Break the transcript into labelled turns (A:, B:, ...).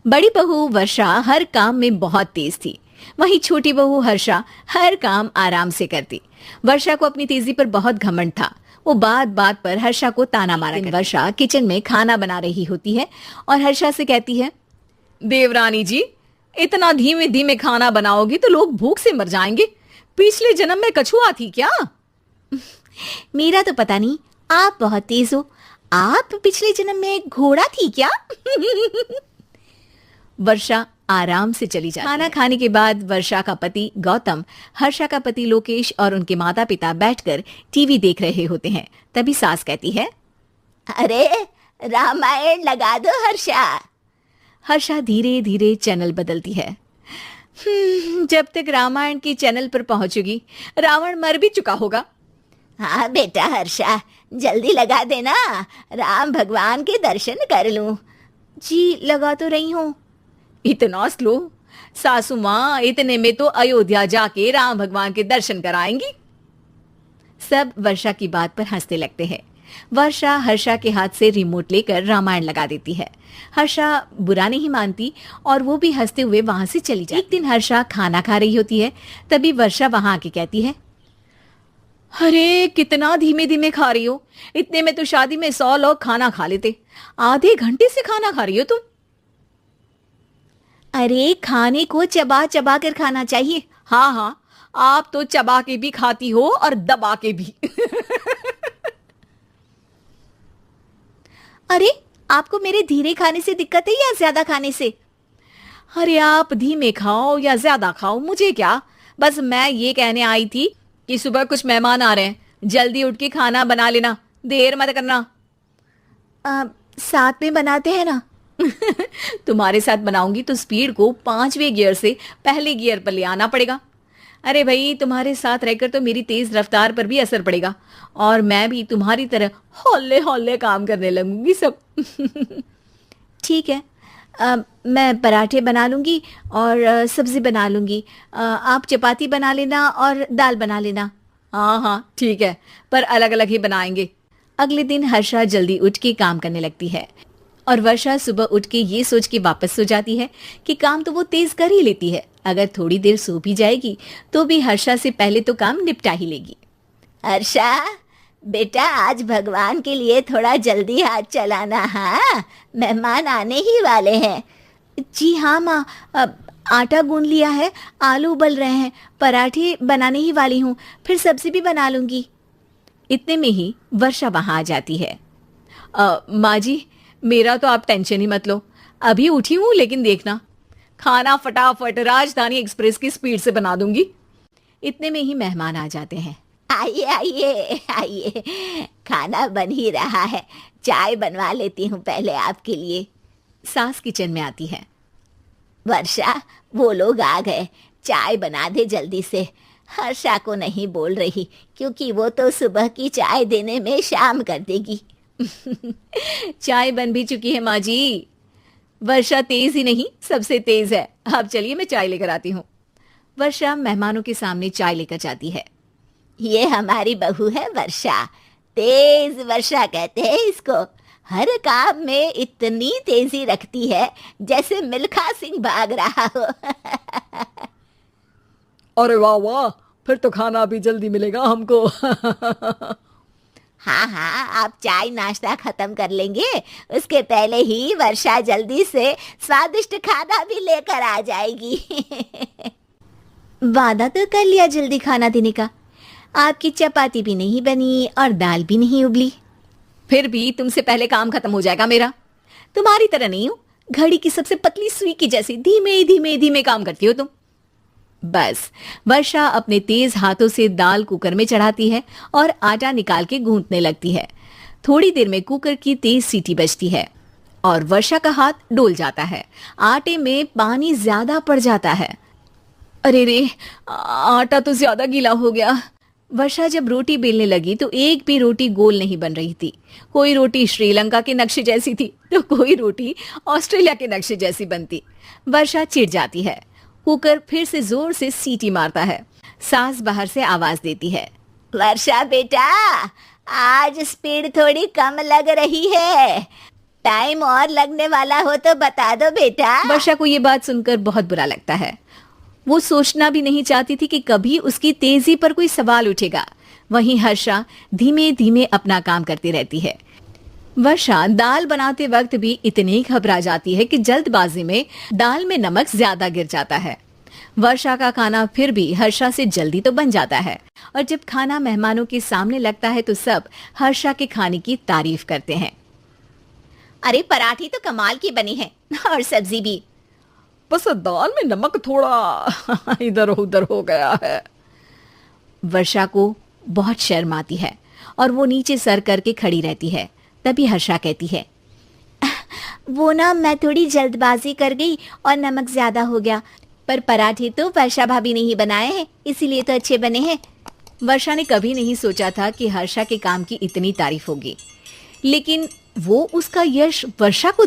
A: बड़ी बहू वर्षा हर काम में बहुत तेज थी, वहीं छोटी बहू हर्षा हर काम आराम से करती। वर्षा को अपनी तेजी पर बहुत घमंड था। वो बात बात पर हर्षा को ताना मारा करती। वर्षा किचन में खाना बना रही होती है और हर्षा से कहती है, देवरानी जी, इतना धीमे धीमे खाना बनाओगी तो लोग भूख से मर जाएंगे। पिछले जन्म में कछुआ थी क्या? मेरा तो पता नहीं, आप बहुत तेज हो। आप पिछले जन्म में घोड़ा थी क्या? वर्षा आराम से चली जाती। खाना खाने के बाद वर्षा का पति गौतम, हर्षा का पति लोकेश और उनके माता पिता बैठकर टीवी देख रहे होते हैं। तभी सास कहती है, अरे रामायण लगा दो हर्षा। हर्षा धीरे धीरे चैनल बदलती है। जब तक रामायण की चैनल पर पहुंचेगी रावण मर भी चुका होगा। हाँ बेटा हर्षा, जल्दी लगा देना, राम भगवान के दर्शन कर लूं। जी लगा तो रही हूँ। इतना स्लो? सासू माँ इतने में तो अयोध्या जाके राम भगवान के दर्शन कराएंगी। सब वर्षा की बात पर हंसने लगते हैं। वर्षा हर्षा के हाथ से रिमोट लेकर रामायण लगा देती है। हर्षा बुरा नहीं मानती और वो भी हंसते हुए वहां से चली जाती है। एक दिन हर्षा खाना खा रही होती है, तभी वर्षा वहां आके कहती है, अरे कितना धीमे धीमे खा रही हो, इतने में तो शादी में 100 लोग खाना खा लेते। आधे घंटे से खाना खा रही हो तुम। अरे खाने को चबा चबा कर खाना चाहिए। हाँ हाँ, आप तो चबा के भी खाती हो और दबा के भी। अरे आपको मेरे धीरे खाने से दिक्कत है या ज्यादा खाने से? अरे आप धीमे खाओ या ज्यादा खाओ मुझे क्या, बस मैं ये कहने आई थी कि सुबह कुछ मेहमान आ रहे हैं, जल्दी उठ के खाना बना लेना, देर मत करना। साथ में बनाते हैं ना। तुम्हारे साथ बनाऊंगी तो स्पीड को 5वें गियर से पहले गियर पर ले आना पड़ेगा। अरे भाई, तुम्हारे साथ रहकर तो मेरी तेज रफ्तार पर भी असर पड़ेगा और मैं भी तुम्हारी तरह हौले हौले काम करने लगूंगी सब। ठीक है, मैं पराठे बना लूंगी और सब्जी बना लूंगी। आप चपाती बना लेना और दाल बना लेना। हाँ हाँ ठीक है, पर अलग अलग ही बनाएंगे। अगले दिन हर्षा जल्दी उठ के काम करने लगती है और वर्षा सुबह उठ के ये सोच के वापस सो जाती है कि काम तो वो तेज कर ही लेती है, अगर थोड़ी देर सो भी जाएगी तो भी हर्षा से पहले तो काम निपटा ही लेगी। हर्षा बेटा, आज भगवान के लिए थोड़ा जल्दी हाथ चलाना। हाँ, मेहमान आने ही वाले हैं। जी हाँ माँ, आटा गूंद लिया है, आलू उबल रहे हैं, पराठे बनाने ही वाली हूँ, फिर सब्जी भी बना लूंगी। इतने में ही वर्षा वहां आ जाती है। माँ जी, मेरा तो आप टेंशन ही मत लो, अभी उठी हूँ, लेकिन देखना खाना फटाफट राजधानी एक्सप्रेस की स्पीड से बना दूंगी। इतने में ही मेहमान आ जाते हैं। आइए आइए आइए, खाना बन ही रहा है, चाय बनवा लेती हूँ पहले आपके लिए। सास किचन में आती है। वर्षा, वो लोग आ गए, चाय बना दे जल्दी से। हर्षा को नहीं बोल रही क्योंकि वो तो सुबह की चाय देने में शाम कर देगी। चाय बन भी चुकी है माँ जी। वर्षा तेज ही नहीं, सबसे तेज है। अब चलिए मैं चाय लेकर आती हूँ। वर्षा मेहमानों के सामने चाय लेकर जाती है। ये हमारी बहू है वर्षा, तेज वर्षा कहते हैं इसको। हर काम में इतनी तेजी रखती है जैसे मिल्खा सिंह भाग रहा हो।
B: अरे वाह वाह, फिर तो खाना भी जल्दी मिलेगा हमको।
A: हाँ हाँ, आप चाय नाश्ता खत्म कर लेंगे, उसके पहले ही वर्षा जल्दी से स्वादिष्ट खाना भी लेकर आ जाएगी। वादा तो कर लिया जल्दी खाना देने का। आपकी चपाती भी नहीं बनी और दाल भी नहीं उबली। फिर भी तुमसे पहले काम खत्म हो जाएगा मेरा। तुम्हारी तरह नहीं हूं, घड़ी की सबसे पतली सुई की जैसी धीमे धीमे धीमे काम करती हो तुम। बस वर्षा अपने तेज हाथों से दाल कुकर में चढ़ाती है और आटा निकाल के गूंथने लगती है। थोड़ी देर में कुकर की तेज सीटी बजती है और वर्षा का हाथ डोल जाता है। आटे में पानी ज्यादा पड़ जाता है। अरे रे, आटा तो ज्यादा गीला हो गया। वर्षा जब रोटी बेलने लगी तो एक भी रोटी गोल नहीं बन रही थी। कोई रोटी श्रीलंका के नक्शे जैसी थी तो कोई रोटी ऑस्ट्रेलिया के नक्शे जैसी बनती। वर्षा चिढ़ जाती है। कुकर फिर से जोर से सीटी मारता है। सास बाहर से आवाज देती है, वर्षा बेटा, आज स्पीड थोड़ी कम लग रही है।
C: टाइम और लगने वाला हो तो बता दो बेटा।
A: वर्षा को ये बात सुनकर बहुत बुरा लगता है। वो सोचना भी नहीं चाहती थी कि कभी उसकी तेजी पर कोई सवाल उठेगा। वहीं हर्षा धीमे धीमे अपना काम करती रहती है। वर्षा दाल बनाते वक्त भी इतनी घबरा जाती है कि जल्दबाजी में दाल में नमक ज्यादा गिर जाता है। वर्षा का खाना फिर भी हर्षा से जल्दी तो बन जाता है और जब खाना मेहमानों के सामने लगता है तो सब हर्षा के खाने की तारीफ करते हैं।
C: अरे पराठे तो कमाल की बनी है और सब्जी भी।
B: बस दाल में नमक थोड़ा इधर उधर हो गया है।
A: वर्षा को बहुत शर्म आती है और वो नीचे सर करके खड़ी रहती है। तभी हर्षा कहती है,
C: वो ना मैं थोड़ी जल्दबाजी कर गई और नमक ज्यादा हो गया, पर पराठे तो वर्षा भाभी ने ही बनाए हैं, इसीलिए तो अच्छे बने हैं।
A: वर्षा ने कभी नहीं सोचा था कि हर्षा के काम की इतनी तारीफ होगी, लेकिन वो उसका यश वर्षा को